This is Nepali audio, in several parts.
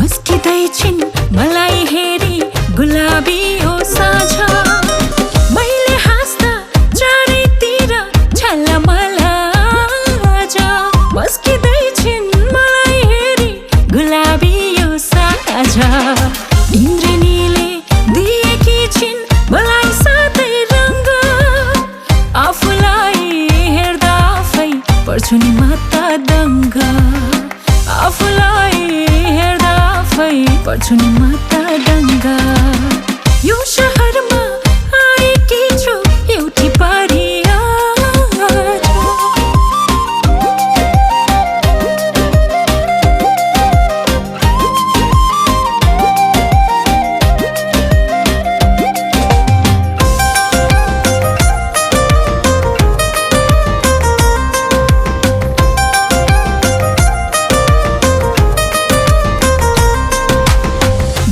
मस्किँदैछिन् मलाई हेरी गुलाबी हो साँझ मैले हाँस्दा चारैतिर छलमला आज मस्किँदैछिन् मलाई हेरी गुलाबी हो साँझ इन्द्रनीले दिएकी छिन् मलाई सातै रङ्ग आफूलाई हेर्दा आफै पर्छु नि म त दङ्ग आफूलाई हेर्दा आफै पर्छु नि म त दङ्ग यो शहरमा आएकी छु एउटी परी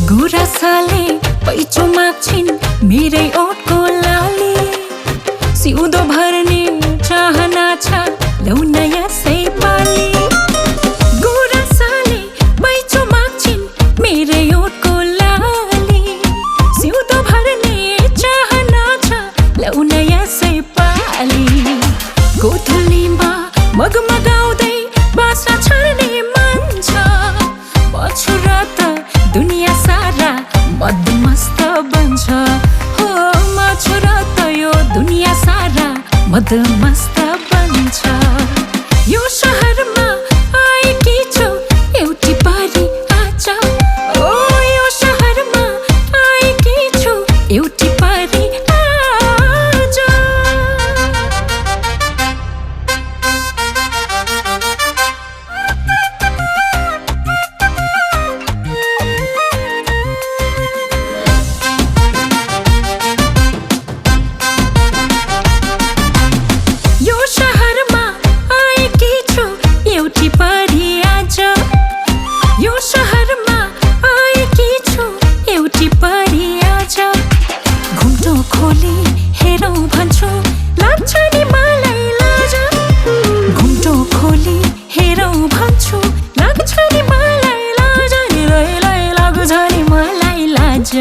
गुराँसले पैँचो माग्छिन् मेरै ओठको लाली सिउँदो भर्ने चाहना छ लौ न यसै पाली गुराँसले पैँचो माग्छिन् मेरै ओठको लाली सिउँदो भर्ने चाहना छ लौ न यसै पाली गोधुलीमा मगमगाउँदै बाँच्न छर्ने मन छ पछि र त दुनिया सारा मदमस्त बन्छ हो माछु र त यो दुनिया सारा मदमस्त बन्छ यो शहरमा आएकी छु एउटी परी आज ओ यो शहरमा आएकी छु एउटी परी आज यो शहरमा आएकी छु एउटी परी आज घुम्टो खोली हेरौँ भन्छु लाग्छ नि मलाई लाज घुम्टो खोली हेरौँ भन्छु लाग्छ नि मलाई लाज लाग्छ नि मलाई लाज